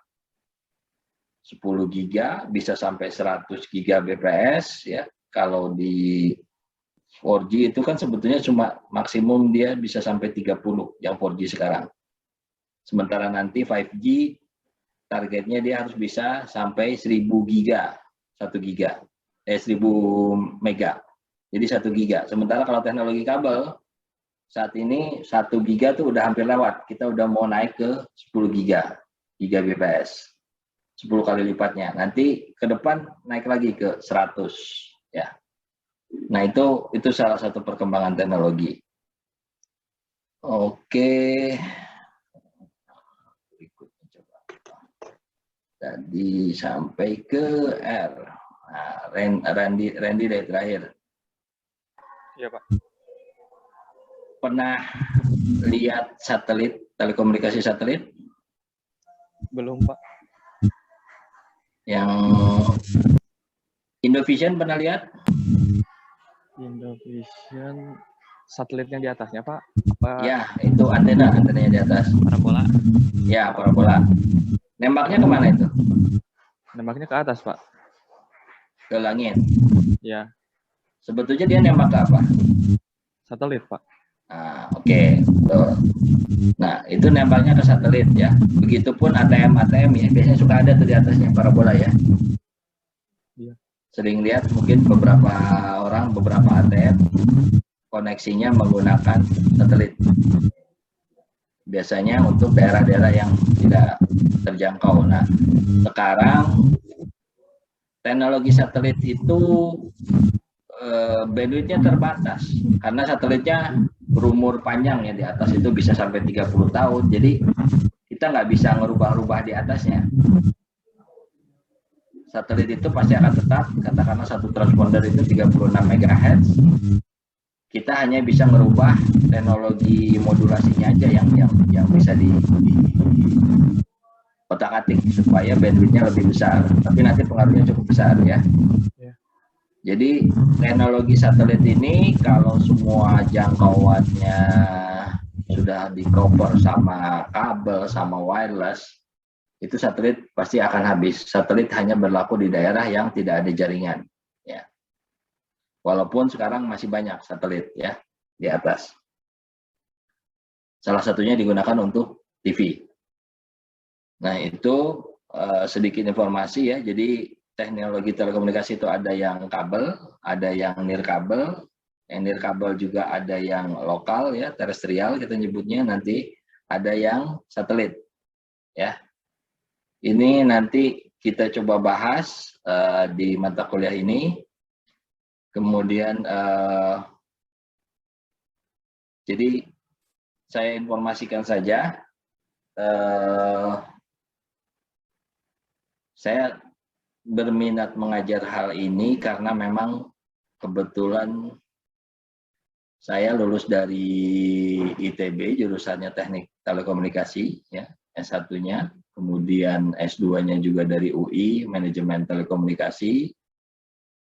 10 giga, bisa sampai 100 giga bps ya. Kalau di 4G itu kan sebetulnya cuma maksimum dia bisa sampai 30 yang 4G sekarang. Sementara nanti 5G targetnya dia harus bisa sampai 1000 giga, 1 giga, 1000 mega. Jadi 1 giga. Sementara kalau teknologi kabel saat ini 1 giga tuh udah hampir lewat. Kita udah mau naik ke 10 giga, giga bps. 10 kali lipatnya. Nanti ke depan naik lagi ke 100 ya. Nah, itu salah satu perkembangan teknologi. Oke. Berikutnya coba. Tadi sampai ke R. Nah, Randy dari terakhir. Iya, Pak. Pernah lihat satelit, telekomunikasi satelit? Belum, Pak. Yang Indovision pernah lihat? Indovision satelit yang di atasnya, Pak? Apa? Ya, itu antenanya di atas. Parabola. Ya, parabola. Nembaknya kemana itu? Nembaknya ke atas, Pak. Ke langit. Ya, Sebetulnya dia nembak ke apa? satelit, Pak. Nah, oke. Nah, itu nembaknya ke satelit ya. Begitupun ATM ya, biasanya suka ada tuh di atasnya parabola ya. Iya. Sering lihat mungkin beberapa orang, beberapa ATM koneksinya menggunakan satelit. Biasanya untuk daerah-daerah yang tidak terjangkau. Nah, sekarang teknologi satelit itu bandwidth-nya terbatas karena satelitnya berumur panjang ya, di atas itu bisa sampai 30 tahun. Jadi kita nggak bisa ngerubah-rubah di atasnya. Satelit itu pasti akan tetap, katakanlah satu transponder itu 36 MHz. Kita hanya bisa merubah teknologi modulasinya aja yang bisa di otak-atik supaya bandwidth-nya lebih besar. Tapi nanti pengaruhnya cukup besar ya. Jadi teknologi satelit ini kalau semua jangkauannya sudah di-cover sama kabel, sama wireless, itu satelit pasti akan habis. Satelit hanya berlaku di daerah yang tidak ada jaringan. Ya. Walaupun sekarang masih banyak satelit ya di atas. Salah satunya digunakan untuk TV. Nah, itu sedikit informasi ya. Jadi teknologi telekomunikasi itu ada yang kabel, ada yang nirkabel. Yang nirkabel juga ada yang lokal ya, terestrial kita nyebutnya, nanti ada yang satelit. Ya. Ini nanti kita coba bahas di mata kuliah ini. Kemudian jadi saya informasikan saja, saya berminat mengajar hal ini karena memang kebetulan saya lulus dari ITB, jurusannya Teknik Telekomunikasi, ya, S1-nya, kemudian S2-nya juga dari UI, Manajemen Telekomunikasi,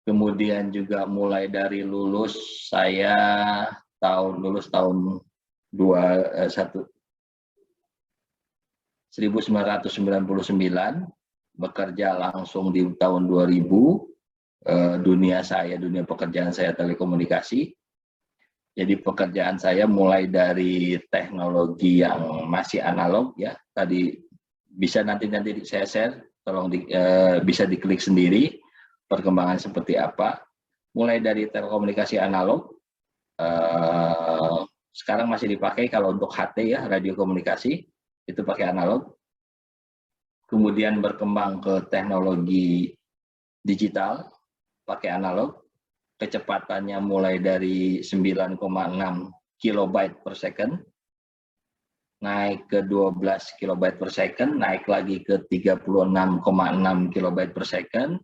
kemudian juga mulai dari lulus saya lulus tahun 1999, bekerja langsung di tahun 2000, dunia pekerjaan saya telekomunikasi. Jadi pekerjaan saya mulai dari teknologi yang masih analog ya, tadi bisa nanti saya share, tolong bisa diklik sendiri perkembangan seperti apa. Mulai dari telekomunikasi analog, sekarang masih dipakai kalau untuk HT ya, radio komunikasi, itu pakai analog. Kemudian berkembang ke teknologi digital, pakai analog, kecepatannya mulai dari 9,6 kilobyte per second, naik ke 12 kilobyte per second, naik lagi ke 36,6 kilobyte per second,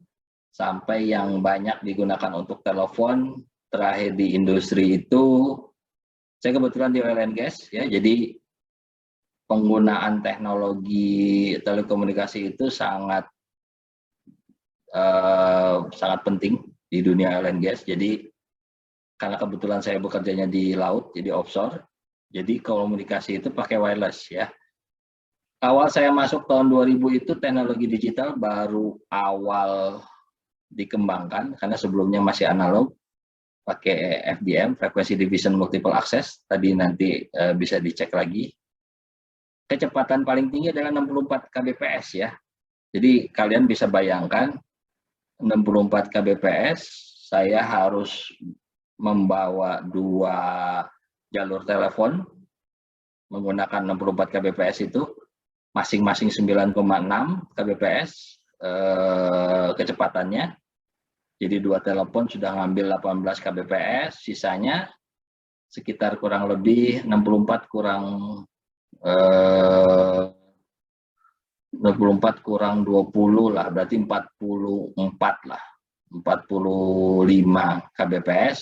sampai yang banyak digunakan untuk telepon, terakhir di industri itu, saya kebetulan di oil and gas, ya, jadi penggunaan teknologi telekomunikasi itu sangat penting di dunia oil and gas. Jadi karena kebetulan saya bekerjanya di laut, jadi offshore, Jadi komunikasi itu pakai wireless ya. Awal saya masuk tahun 2000 itu teknologi digital baru awal dikembangkan, karena sebelumnya masih analog, pakai FDM, Frequency Division Multiple Access, tadi nanti bisa dicek lagi. Kecepatan paling tinggi adalah 64 kbps ya. Jadi kalian bisa bayangkan 64 kbps, saya harus membawa 2 jalur telepon menggunakan 64 kbps itu, masing-masing 9,6 kbps kecepatannya. Jadi 2 telepon sudah ngambil 18 kbps, sisanya sekitar kurang lebih 64 kurang 20 lah, berarti 44 lah, 45 kbps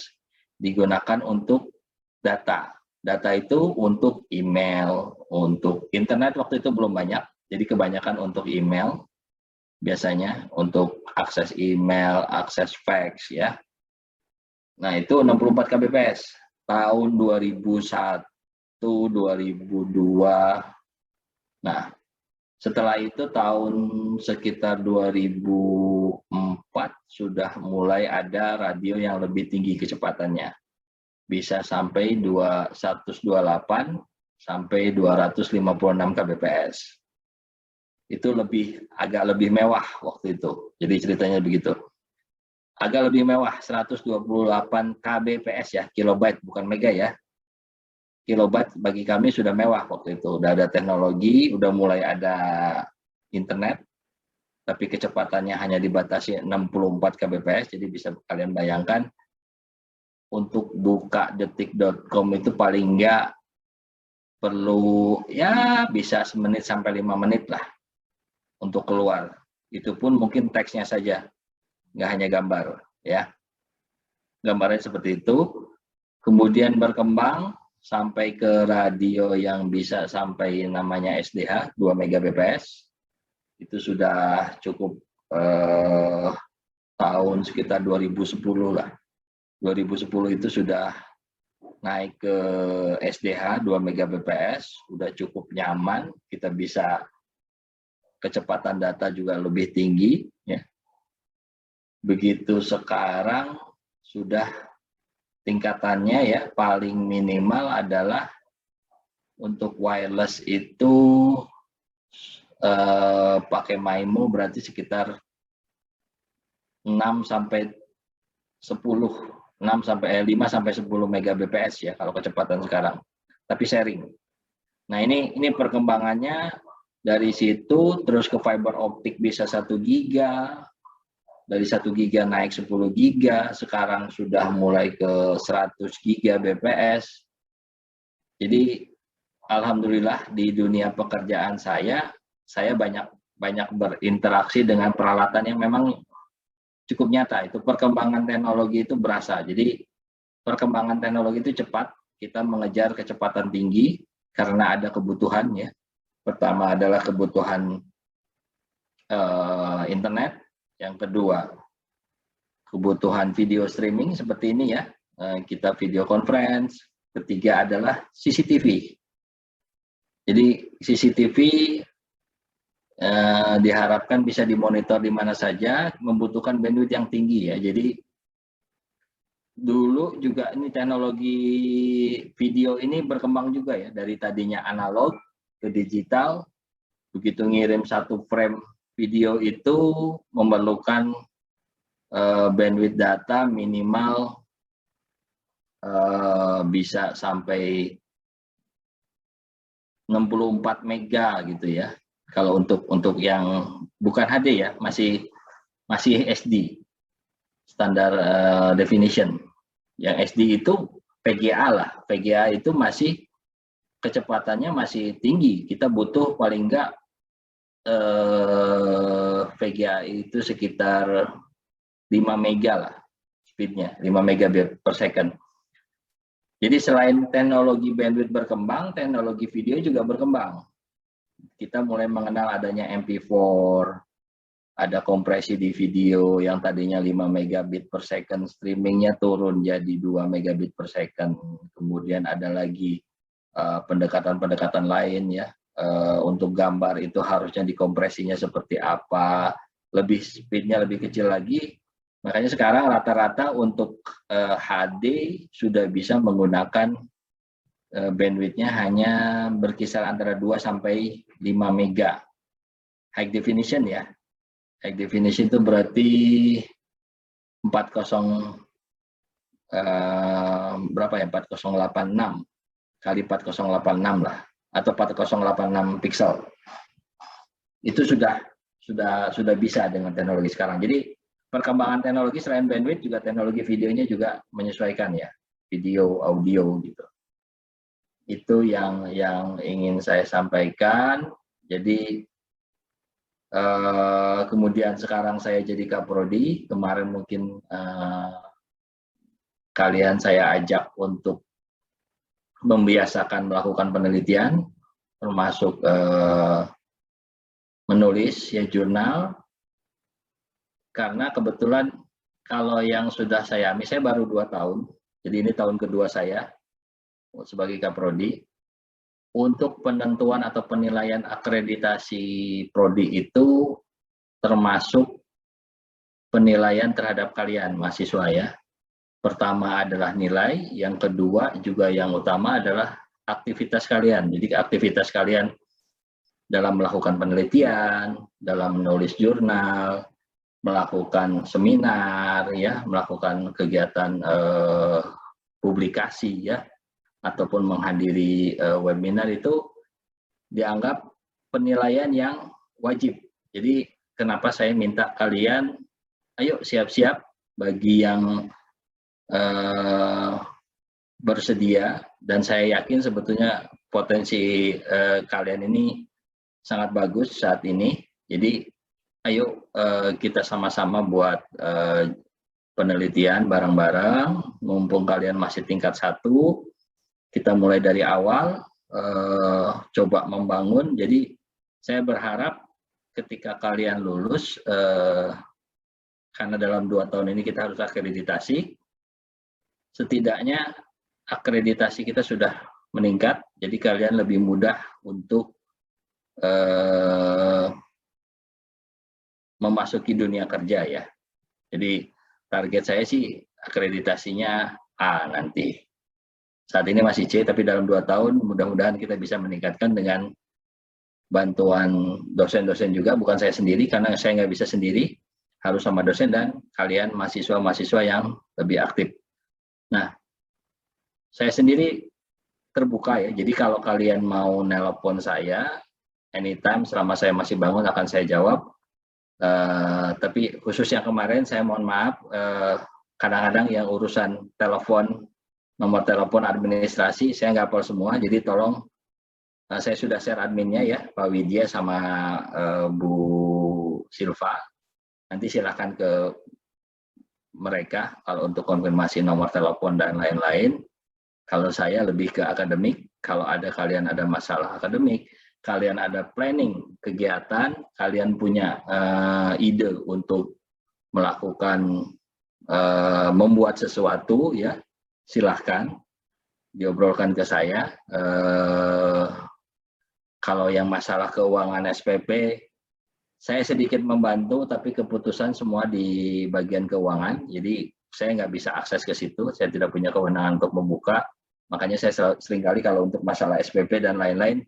digunakan untuk data. Data itu untuk email, untuk internet waktu itu belum banyak, jadi kebanyakan untuk email, biasanya untuk akses email, akses fax ya. Nah itu 64 kbps, tahun 2001, 2002, nah setelah itu tahun sekitar 2004 sudah mulai ada radio yang lebih tinggi kecepatannya. Bisa sampai 128 sampai 256 kbps. Itu agak lebih mewah waktu itu. Jadi ceritanya begitu. Agak lebih mewah, 128 kbps ya, kilobyte bukan mega ya. Kilobyte bagi kami sudah mewah waktu itu. Udah ada teknologi, udah mulai ada internet, tapi kecepatannya hanya dibatasi 64 kbps, jadi bisa kalian bayangkan untuk buka detik.com itu paling enggak perlu ya bisa semenit sampai 5 menit lah untuk keluar. Itu pun mungkin teksnya saja, nggak hanya gambar ya. Gambarnya seperti itu. Kemudian berkembang sampai ke radio yang bisa sampai namanya SDH 2 Mbps. Itu sudah cukup tahun sekitar 2010 lah. 2010 itu sudah naik ke SDH 2 Mbps, sudah cukup nyaman, kita bisa kecepatan data juga lebih tinggi ya. Begitu sekarang sudah tingkatannya ya, paling minimal adalah untuk wireless itu pakai MIMO berarti sekitar 5 sampai 10 Mbps ya kalau kecepatan sekarang, tapi sharing. Nah ini perkembangannya dari situ terus ke fiber optik bisa 1 giga, dari 1 giga naik 10 giga, sekarang sudah mulai ke 100 giga bps. Jadi alhamdulillah di dunia pekerjaan saya banyak berinteraksi dengan peralatan yang memang cukup nyata. Itu perkembangan teknologi itu berasa. Jadi perkembangan teknologi itu cepat, kita mengejar kecepatan tinggi karena ada kebutuhan ya. Pertama adalah kebutuhan internet, yang kedua kebutuhan video streaming seperti ini ya, kita video conference, ketiga adalah CCTV. Jadi CCTV diharapkan bisa dimonitor di mana saja, membutuhkan bandwidth yang tinggi ya. Jadi dulu juga ini teknologi video ini berkembang juga ya, dari tadinya analog ke digital. Begitu ngirim 1 frame video itu memerlukan bandwidth data minimal bisa sampai 64 mega gitu ya. Kalau untuk yang bukan HD ya, masih SD, standar definition. Yang SD itu VGA lah, VGA itu masih kecepatannya masih tinggi. Kita butuh paling enggak VGA itu sekitar 5 mega lah speednya, 5 megabit per second. Jadi selain teknologi bandwidth berkembang, teknologi video juga berkembang. Kita mulai mengenal adanya MP4, ada kompresi di video yang tadinya 5 megabit per second, streamingnya turun jadi 2 megabit per second. Kemudian ada lagi pendekatan-pendekatan lain ya. Untuk gambar itu harusnya dikompresinya seperti apa, lebih speednya lebih kecil lagi. Makanya sekarang rata-rata untuk HD sudah bisa menggunakan bandwidth-nya hanya berkisar antara 2 sampai 5 mega. High definition ya. High definition itu berarti 4086 kali 4086 lah, atau 4086 pixel. Itu sudah bisa dengan teknologi sekarang. Jadi perkembangan teknologi selain bandwidth juga teknologi videonya juga menyesuaikan ya, video, audio gitu. Itu yang ingin saya sampaikan. Jadi kemudian sekarang saya jadi Kaprodi. Kemarin mungkin kalian saya ajak untuk membiasakan melakukan penelitian, termasuk menulis ya jurnal. Karena kebetulan kalau yang sudah saya ambil, saya baru 2 tahun, jadi ini tahun kedua saya sebagai Kaprodi. Untuk penentuan atau penilaian akreditasi prodi itu termasuk penilaian terhadap kalian mahasiswa ya. Pertama adalah nilai, yang kedua juga yang utama adalah aktivitas kalian. Jadi aktivitas kalian dalam melakukan penelitian, dalam menulis jurnal, melakukan seminar ya, melakukan kegiatan publikasi ya, ataupun menghadiri webinar, itu dianggap penilaian yang wajib. Jadi kenapa saya minta kalian ayo siap-siap bagi yang bersedia, dan saya yakin sebetulnya potensi kalian ini sangat bagus saat ini. Jadi ayo kita sama-sama buat penelitian bareng-bareng, mumpung kalian masih tingkat 1. Kita mulai dari awal, coba membangun. Jadi saya berharap ketika kalian lulus, karena dalam 2 tahun ini kita harus akreditasi, setidaknya akreditasi kita sudah meningkat, jadi kalian lebih mudah untuk memasuki dunia kerja ya. Jadi target saya sih akreditasinya A nanti. Saat ini masih C, tapi dalam 2 tahun mudah-mudahan kita bisa meningkatkan dengan bantuan dosen-dosen juga, bukan saya sendiri, karena saya nggak bisa sendiri, harus sama dosen dan kalian mahasiswa-mahasiswa yang lebih aktif. Nah, saya sendiri terbuka ya, jadi kalau kalian mau nelpon saya, anytime selama saya masih bangun akan saya jawab. Tapi khusus yang kemarin saya mohon maaf, kadang-kadang yang urusan telepon, nomor telepon administrasi saya nggak hafal semua, jadi tolong saya sudah share adminnya ya, Pak Widya sama Bu Silva. Nanti silakan ke mereka kalau untuk konfirmasi nomor telepon dan lain-lain. Kalau saya lebih ke akademik, kalau ada kalian ada masalah akademik, kalian ada planning kegiatan, kalian punya ide untuk melakukan membuat sesuatu ya, silahkan diobrolkan ke saya. Kalau yang masalah keuangan SPP, saya sedikit membantu, tapi keputusan semua di bagian keuangan. Jadi saya nggak bisa akses ke situ, saya tidak punya kewenangan untuk membuka. Makanya saya seringkali kalau untuk masalah SPP dan lain-lain,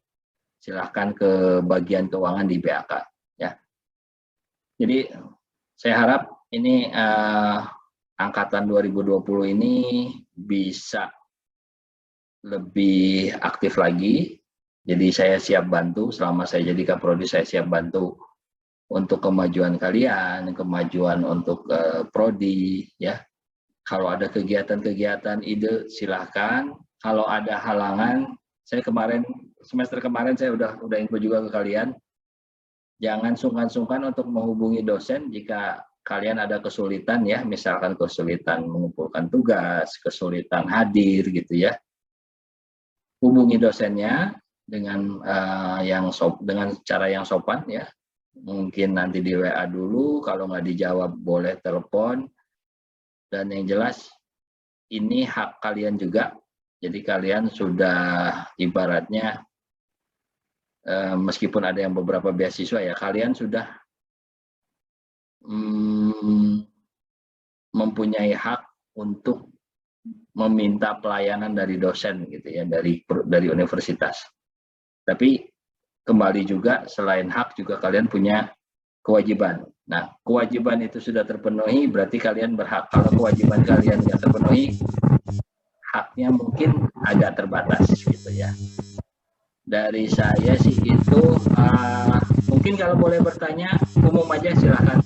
silahkan ke bagian keuangan di BAK. Ya. Jadi saya harap ini angkatan 2020 ini bisa lebih aktif lagi. Jadi saya siap bantu, selama saya jadi Kaprodi saya siap bantu untuk kemajuan kalian, kemajuan untuk prodi ya. Kalau ada kegiatan-kegiatan ide silahkan. Kalau ada halangan, saya semester kemarin saya udah info juga ke kalian. Jangan sungkan-sungkan untuk menghubungi dosen jika kalian ada kesulitan ya, misalkan kesulitan mengumpulkan tugas, kesulitan hadir gitu ya. Hubungi dosennya dengan dengan cara yang sopan ya. Mungkin nanti di WA dulu, kalau nggak dijawab boleh telepon. Dan yang jelas ini hak kalian juga Jadi kalian sudah ibaratnya meskipun ada yang beberapa beasiswa ya, kalian sudah mempunyai hak untuk meminta pelayanan dari dosen gitu ya, dari universitas. Tapi kembali juga selain hak juga kalian punya kewajiban. Nah, kewajiban itu sudah terpenuhi, berarti kalian berhak. Kalau kewajiban kalian nggak terpenuhi, haknya mungkin agak terbatas gitu ya. Dari saya sih itu, mungkin kalau boleh bertanya, umum aja silahkan.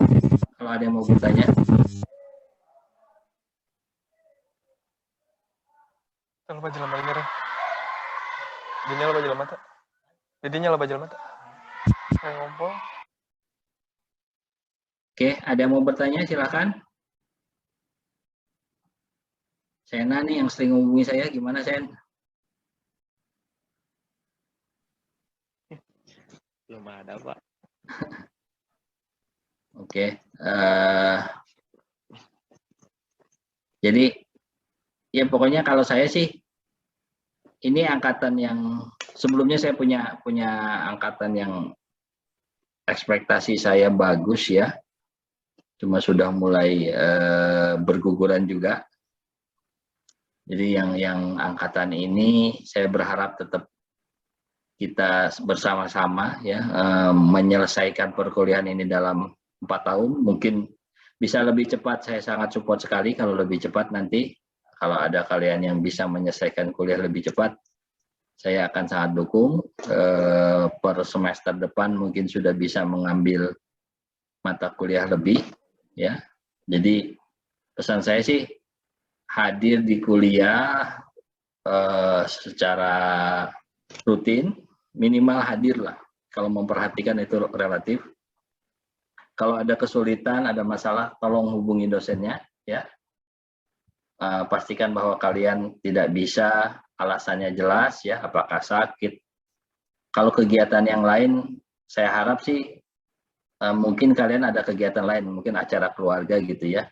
Kalau ada yang mau bertanya. Lupa jelema ini. Dinya lupa jelema mata. Didinya lupa jelema mata. Saya ngompol. Oke, ada yang mau bertanya silahkan. Sena nih yang sering hubungi saya, gimana Sen? Belum ada, Pak. Oke, jadi ya pokoknya kalau saya sih ini angkatan yang sebelumnya saya punya angkatan yang ekspektasi saya bagus ya, cuma sudah mulai berguguran juga. Jadi yang angkatan ini saya berharap tetap kita bersama-sama ya menyelesaikan perkuliahan ini dalam 4 tahun. Mungkin bisa lebih cepat, saya sangat support sekali kalau lebih cepat nanti. Kalau ada kalian yang bisa menyelesaikan kuliah lebih cepat, saya akan sangat dukung. Per semester depan mungkin sudah bisa mengambil mata kuliah lebih ya. Jadi pesan saya sih hadir di kuliah secara rutin, minimal hadir lah. Kalau memperhatikan itu relatif. Kalau ada kesulitan, ada masalah, tolong hubungi dosennya ya. Pastikan bahwa kalian tidak bisa, alasannya jelas ya, apakah sakit. Kalau kegiatan yang lain, saya harap sih mungkin kalian ada kegiatan lain, mungkin acara keluarga gitu ya.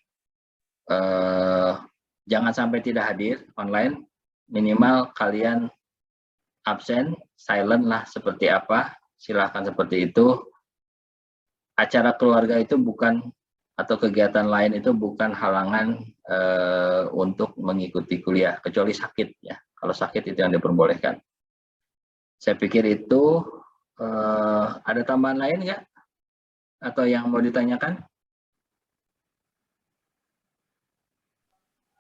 Jangan sampai tidak hadir online, minimal kalian absen, silent lah seperti apa, silahkan seperti itu. Acara keluarga itu bukan, atau kegiatan lain itu bukan halangan untuk mengikuti kuliah, kecuali sakit ya. Kalau sakit itu yang diperbolehkan. Saya pikir itu ada tambahan lain nggak? Atau yang mau ditanyakan?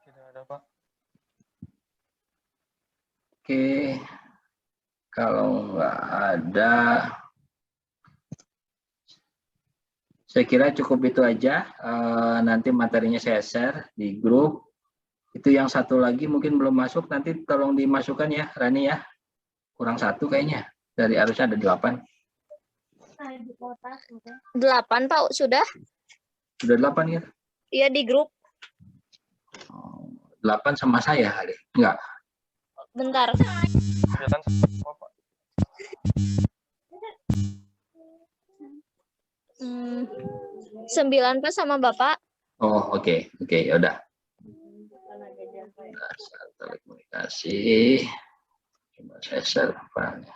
Tidak ada, Pak. Oke, kalau nggak ada, saya kira cukup itu aja. Nanti materinya saya share di grup. Itu yang satu lagi mungkin belum masuk, nanti tolong dimasukkan ya, Rani ya. Kurang 1 kayaknya. Dari harusnya ada 8. 8, Pak, sudah? Sudah 8 ya? Iya, di grup. 8 sama saya kali. Enggak. Bentar. 9, Pak, sama Bapak. Oh, oke. Oke, ya udah. Telekomunikasi. Coba saya share filenya.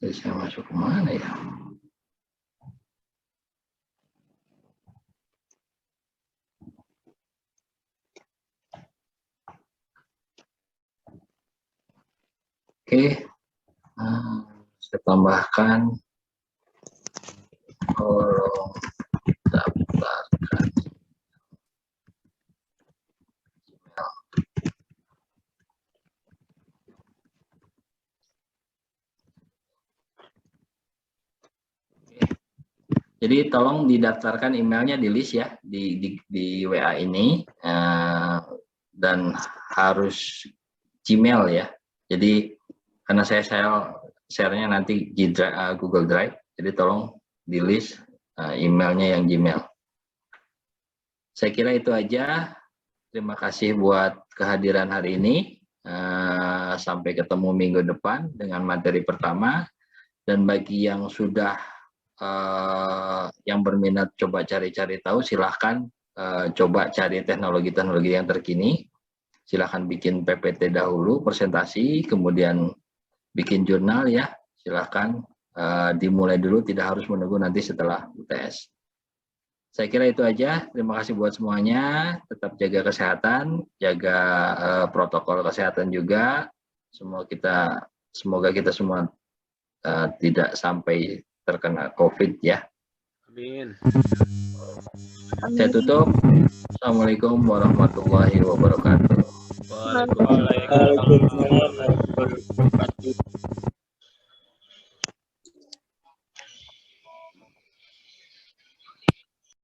Jadi saya masuk ke mana ya? Oke, saya tambahkan kolom daftarkan Jadi tolong didaftarkan emailnya di list ya, di WA ini, dan harus Gmail ya. Jadi karena saya share-nya nanti di Google Drive, jadi tolong di list emailnya yang Gmail. Saya kira itu aja. Terima kasih buat kehadiran hari ini. Sampai ketemu minggu depan dengan materi pertama. Dan bagi yang sudah yang berminat coba cari-cari tahu, silahkan coba cari teknologi-teknologi yang terkini. Silahkan bikin PPT dahulu, presentasi, kemudian bikin jurnal ya. Silahkan dimulai dulu, tidak harus menunggu nanti setelah UTS. Saya kira itu aja. Terima kasih buat semuanya. Tetap jaga kesehatan, jaga protokol kesehatan juga. Semoga kita semua tidak sampai terkena COVID ya. Amin. Saya tutup. Assalamualaikum warahmatullahi wabarakatuh. Waalaikumsalam.